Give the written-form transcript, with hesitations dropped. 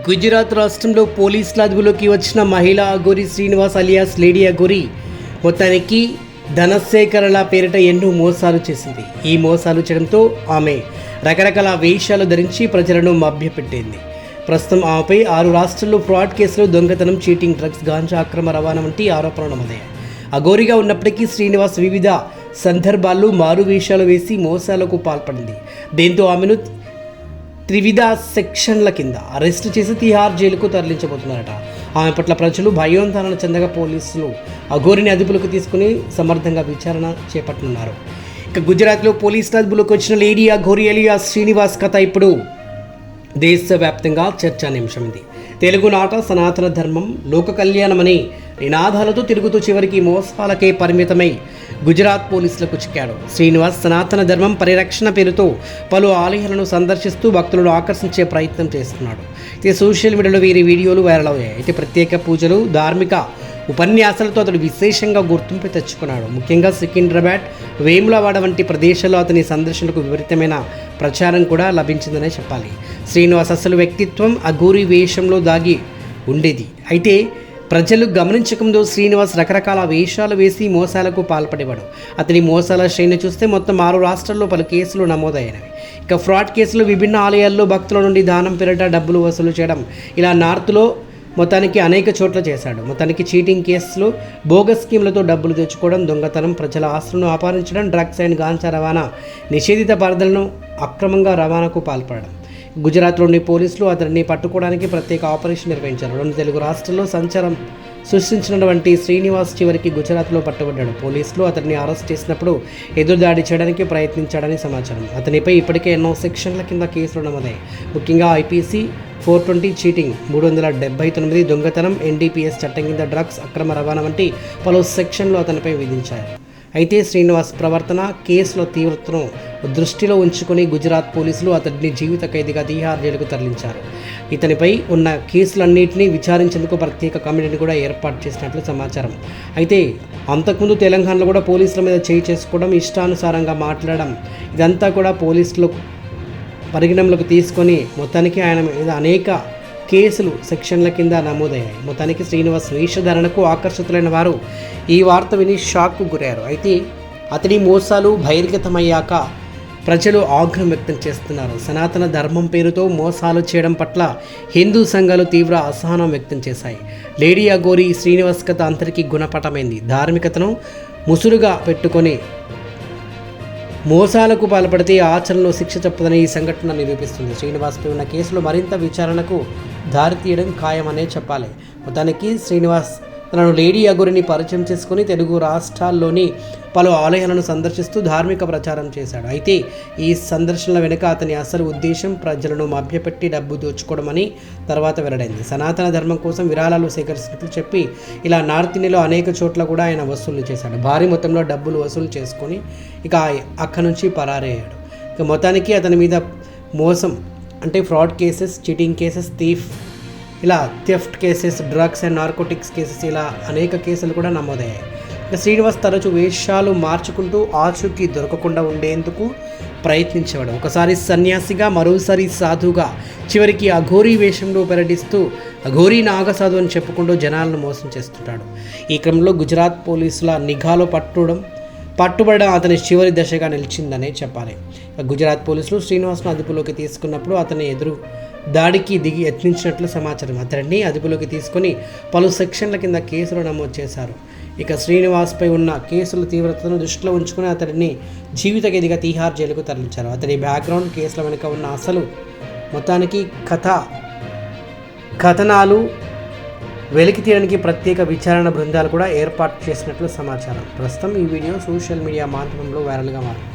గుజరాత్ రాష్ట్రంలో పోలీసుల అదుపులోకి వచ్చిన మహిళా అఘోరి శ్రీనివాస్ అలియాస్ లేడీ అఘోరి మొత్తానికి ధనసేకరణ పేరిట ఎన్నో మోసాలు చేసింది. ఈ మోసాలు చేయడంతో ఆమె రకరకాల వేషాలు ధరించి ప్రజలను మభ్యపెట్టింది. ప్రస్తుతం ఆమెపై 6 రాష్ట్రాల్లో ఫ్రాడ్ కేసులు, దొంగతనం, చీటింగ్, డ్రగ్స్, గాంజా అక్రమ రవాణా వంటి ఆరోపణలు నమోదయ్యాయి. అఘోరిగా ఉన్నప్పటికీ శ్రీనివాస్ వివిధ సందర్భాల్లో మారు వేషాలు వేసి మోసాలకు పాల్పడింది. దీంతో ఆమెను త్రివిధ సెక్షన్ల కింద అరెస్టు చేసి తిహార్ జైలుకు తరలించబోతున్నారట. ఆమె పట్ల ప్రజలు భయోందోళన చెందగా పోలీసులు అఘోరిని అదుపులోకి తీసుకుని సమర్థంగా విచారణ చేపట్టనున్నారు. ఇక గుజరాత్లో పోలీసుల అదుపులోకి వచ్చిన లేడీ అఘోరి అలియాస్ శ్రీనివాస్ కథ ఇప్పుడు దేశవ్యాప్తంగా చర్చానీయాంశమైంది. తెలుగు నాట సనాతన ధర్మం లోక కళ్యాణమని నినాదాలతో తిరుగుతూ చివరికి మోసాలకే పరిమితమై గుజరాత్ పోలీసులకు చిక్కాడు. శ్రీనివాస్ సనాతన ధర్మం పరిరక్షణ పేరుతో పలు ఆలయాలను సందర్శిస్తూ భక్తులను ఆకర్షించే ప్రయత్నం చేస్తున్నాడు. అయితే సోషల్ మీడియాలో వీరి వీడియోలు వైరల్ అయ్యాయి. అయితే ప్రత్యేక పూజలు, ధార్మిక ఉపన్యాసాలతో అతడు విశేషంగా గుర్తింపు తెచ్చుకున్నాడు. ముఖ్యంగా సికింద్రాబాద్, వేములవాడ వంటి ప్రదేశాల్లో అతని సందర్శనకు విపరీతమైన ప్రచారం కూడా లభించిందనే చెప్పాలి. శ్రీనివాస్ అసలు వ్యక్తిత్వం అఘోరి వేషంలో దాగి ఉండేది. అయితే ప్రజలు గమనించకముందు శ్రీనివాస్ రకరకాల వేషాలు వేసి మోసాలకు పాల్పడేవాడు. అతని మోసాల శ్రేణి చూస్తే మొత్తం 6 రాష్ట్రాల్లో పలు కేసులు నమోదైనవి. ఇక ఫ్రాడ్ కేసులు, విభిన్న ఆలయాల్లో భక్తుల నుండి దానం పేరిట డబ్బులు వసూలు చేయడం, ఇలా నార్త్లో మొత్తానికి అనేక చోట్ల చేశాడు. మొత్తానికి చీటింగ్ కేసులు, బోగస్ స్కీమ్లతో డబ్బులు తెచ్చుకోవడం, దొంగతనం, ప్రజల ఆస్తులను అపహరించడం, డ్రగ్స్ అండ్ గాంజా రవాణా, నిషేధిత పదార్థాలను అక్రమంగా రవాణాకు పాల్పడడం. గుజరాత్లోని పోలీసులు అతన్ని పట్టుకోవడానికి ప్రత్యేక ఆపరేషన్ నిర్వహించారు. 2 తెలుగు రాష్ట్రాల్లో సంచారం సృష్టించినటువంటి శ్రీనివాస్ చివరికి గుజరాత్లో పట్టుబడ్డాడు. పోలీసులు అతన్ని అరెస్ట్ చేసినప్పుడు ఎదురుదాడి చేయడానికి ప్రయత్నించాడని సమాచారం. అతనిపై ఇప్పటికే ఎన్నో సెక్షన్ల కింద కేసులు నమోదయ్యాయి. ముఖ్యంగా ఐపీసీ 420 చీటింగ్, 379 దొంగతనం, ఎన్డీపీఎస్ చట్టం కింద డ్రగ్స్ అక్రమ రవాణా వంటి పలు సెక్షన్లు అతనిపై విధించారు. అయితే శ్రీనివాస్ ప్రవర్తన, కేసుల తీవ్రతను దృష్టిలో ఉంచుకొని గుజరాత్ పోలీసులు అతడిని జీవిత ఖైదీగా తిహార్ జైలుకు తరలించారు. ఇతనిపై ఉన్న కేసులన్నింటినీ విచారించేందుకు ప్రత్యేక కమిటీని కూడా ఏర్పాటు చేసినట్లు సమాచారం. అయితే అంతకుముందు తెలంగాణలో కూడా పోలీసుల మీద చేయి చేసుకోవడం, ఇష్టానుసారంగా మాట్లాడడం, ఇదంతా కూడా పోలీసులు పరిగణనలోకి తీసుకొని మొత్తానికి ఆయన మీద అనేక కేసులు సెక్షన్ల కింద నమోదయ్యాయి. మొత్తానికి శ్రీనివాస్ వేషధారణకు ఆకర్షితులైన వారు ఈ వార్త విని షాక్కు గురయ్యారు. అయితే అతడి మోసాలు బహిర్గతమయ్యాక ప్రజలు ఆగ్రహం వ్యక్తం చేస్తున్నారు. సనాతన ధర్మం పేరుతో మోసాలు చేయడం పట్ల హిందూ సంఘాలు తీవ్ర అసహనం వ్యక్తం చేశాయి. లేడీ అఘోరి శ్రీనివాస్ కథ అందరికీ గుణపటమైంది. ధార్మికతను ముసురుగా పెట్టుకొని మోసాలకు పాల్పడితే ఆచరణలో శిక్ష తప్పదని ఈ సంఘటన నిరూపిస్తుంది. శ్రీనివాస్పై ఉన్న కేసులో మరింత విచారణకు దారితీయడం ఖాయమనే చెప్పాలి. మొత్తానికి శ్రీనివాస్ తనను లేడీ అఘోరిని పరిచయం చేసుకుని తెలుగు రాష్ట్రాల్లోని పలు ఆలయాలను సందర్శిస్తూ ధార్మిక ప్రచారం చేశాడు. అయితే ఈ సందర్శనల వెనుక అతని అసలు ఉద్దేశం ప్రజలను మభ్యపెట్టి డబ్బు దోచుకోవడమని తర్వాత వెల్లడైంది. సనాతన ధర్మం కోసం విరాళాలు సేకరిస్తున్నట్లు చెప్పి ఇలా నార్త్ ఇండియాలో అనేక చోట్ల కూడా ఆయన వసూలు చేశాడు. భారీ మొత్తంలో డబ్బులు వసూలు చేసుకొని ఇక అక్కడి నుంచి పరారయ్యాడు. ఇక మొత్తానికి అతని మీద మోసం అంటే ఫ్రాడ్ కేసెస్, చీటింగ్ కేసెస్, ఇలా theft cases, drugs and narcotics cases, ఇలా అనేక కేసులు కూడా నమోదయ్యాయి. ఇక శ్రీనివాస్ తరచూ వేషాలు మార్చుకుంటూ ఆచూకీ దొరకకుండా ఉండేందుకు ప్రయత్నించేవాడు. ఒకసారి సన్యాసిగా, మరోసారి సాధుగా, చివరికి అఘోరీ వేషంలో పర్యటిస్తూ అఘోరీ నాగసాధు అని చెప్పుకుంటూ జనాలను మోసం చేస్తుంటాడు. ఈ క్రమంలో గుజరాత్ పోలీసుల నిఘాలో పట్టుబడడం అతని చివరి దశగా నిలిచిందనే చెప్పాలి. గుజరాత్ పోలీసులు శ్రీనివాస్ను అదుపులోకి తీసుకున్నప్పుడు అతని ఎదురు దాడికి దిగి యత్నించినట్లు సమాచారం. అతడిని అదుపులోకి తీసుకొని పలు సెక్షన్ల కింద కేసులు నమోదు చేశారు. ఇక శ్రీనివాస్పై ఉన్న కేసుల తీవ్రతను దృష్టిలో ఉంచుకుని అతడిని జీవిత ఖైదీగా తిహార్ జైలుకు తరలించారు. అతడి బ్యాక్గ్రౌండ్, కేసుల వెనుక ఉన్న అసలు మొత్తానికి కథనాలు వెలికి తీయడానికి ప్రత్యేక విచారణ బృందాలు కూడా ఏర్పాటు చేసినట్లు సమాచారం. ప్రస్తుతం ఈ వీడియో సోషల్ మీడియా మాధ్యమంలో వైరల్గా మారింది.